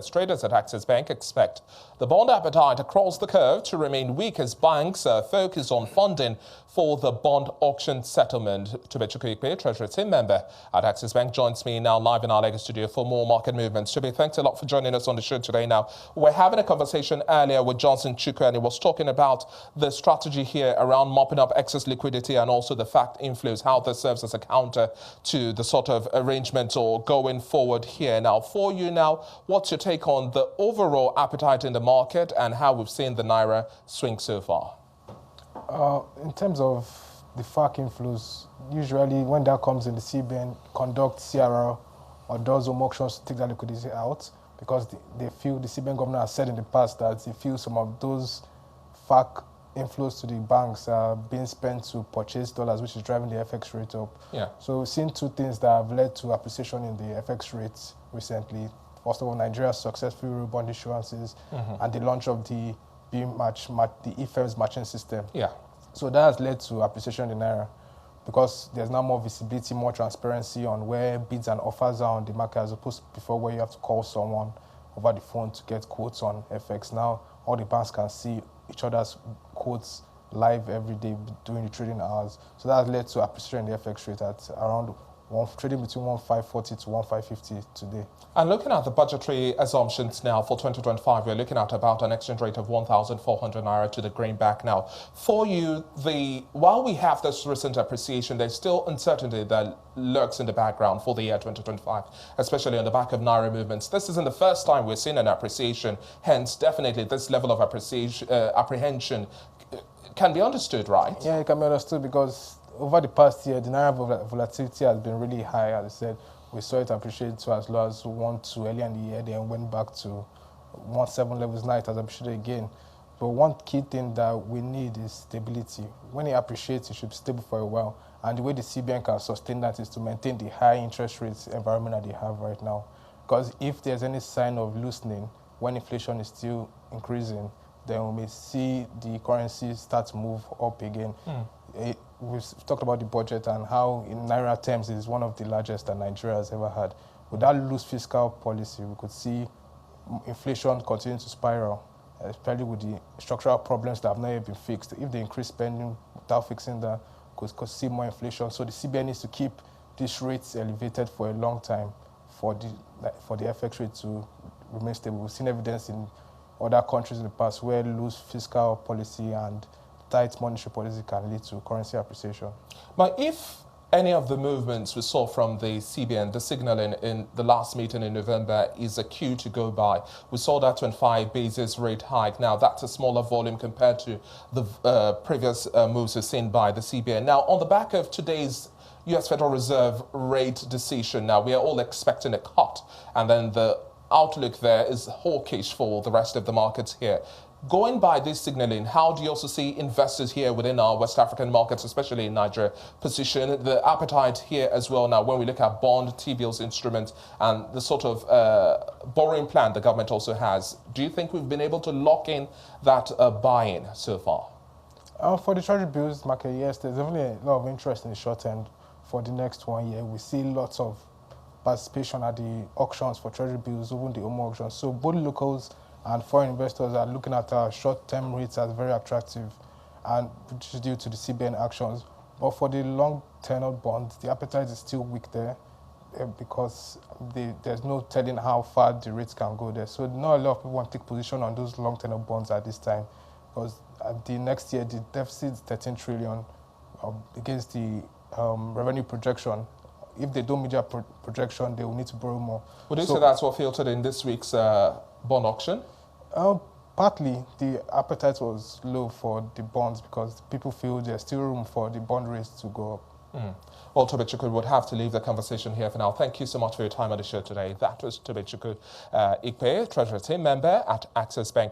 Traders at Access Bank expect the bond appetite across the curve to remain weak as banks focus on funding for the bond auction settlement. Tobechukwu Ikpe, Treasury Team Member at Access Bank, joins me now live in our Lagos studio for more market movements. Tobe, thanks a lot for joining us on the show today. Now, we're having a conversation earlier with Johnson Chukwu, and he was talking about the strategy here around mopping up excess liquidity and also the fact inflows, how this serves as a counter to the sort of arrangement or going forward here. Now, for you now, what's your take on the overall appetite in the market and how we've seen the naira swing so far? In terms of the FARC inflows, usually when that comes in, the CBN conducts CRR or does home auctions to take that liquidity out because they feel, the CBN governor has said in the past that they feel some of those FARC inflows to the banks are being spent to purchase dollars, which is driving the FX rate up. Yeah. So we've seen two things that have led to appreciation in the FX rates recently. First of all, Nigeria's successful Euro bond issuances and the launch of the the EFEM's matching system. Yeah. So that has led to appreciation in Naira because there's now more visibility, more transparency on where bids and offers are on the market as opposed to before where you have to call someone over the phone to get quotes on FX. Now all the banks can see each other's quotes live every day during the trading hours. So that has led to appreciation in the FX rate at around trading between 1,540 to 1,550 today. And looking at the budgetary assumptions now for 2025, we're looking at about an exchange rate of 1,400 naira to the greenback now. For you, while we have this recent appreciation, there's still uncertainty that lurks in the background for the year 2025, especially on the back of naira movements. This isn't the first time we're seeing an appreciation. Hence, definitely this level of apprehension can be understood, right? Yeah, it can be understood because over the past year, the naira volatility has been really high. As I said, we saw it appreciate to as low as 1.2 earlier in the year, then went back to 1.7 levels. Now it has appreciated again. But one key thing that we need is stability. When it appreciates, it should be stable for a while. And the way the CBN can sustain that is to maintain the high interest rates environment that they have right now. Because if there's any sign of loosening, when inflation is still increasing, then we may see the currency start to move up again. We've talked about the budget and how in Naira terms it is one of the largest that Nigeria has ever had. With that loose fiscal policy, we could see inflation continue to spiral, especially with the structural problems that have not yet been fixed. If they increase spending without fixing that, we could see more inflation. So the CBN needs to keep these rates elevated for a long time for the FX rate to remain stable. We've seen evidence in other countries in the past where loose fiscal policy and tight monetary policy can lead to currency appreciation. But if any of the movements we saw from the CBN, the signaling in the last meeting in November is a cue to go by. We saw that 25 basis rate hike. Now, that's a smaller volume compared to the previous moves we've seen by the CBN. Now, on the back of today's U.S. Federal Reserve rate decision, now we are all expecting a cut, and then the outlook there is hawkish for the rest of the markets here. Going by this signaling, how do you also see investors here within our West African markets, especially in Nigeria, position the appetite here as well now when we look at bond, T-bills, instruments, and the sort of borrowing plan the government also has? Do you think we've been able to lock in that buy-in so far? For the Treasury bills market, yes, there's definitely a lot of interest in the short end for the next 1 year. We see lots of participation at the auctions for Treasury bills, even the home auctions. So both locals and foreign investors are looking at our short-term rates as very attractive, and which is due to the CBN actions. But for the long-tenor bonds, the appetite is still weak there because there's no telling how far the rates can go there. So not a lot of people want to take position on those long-tenor bonds at this time because the next year, the deficit is 13 trillion against the revenue projection. If they don't meet their projection, they will need to borrow more. Would you say that's what filtered in this week's bond auction? Partly, the appetite was low for the bonds because people feel there's still room for the bond rates to go up. Well, Tobechukwu would have to leave the conversation here for now. Thank you so much for your time on the show today. That was Tobechukwu Ikpe, Treasury Team Member at Access Bank.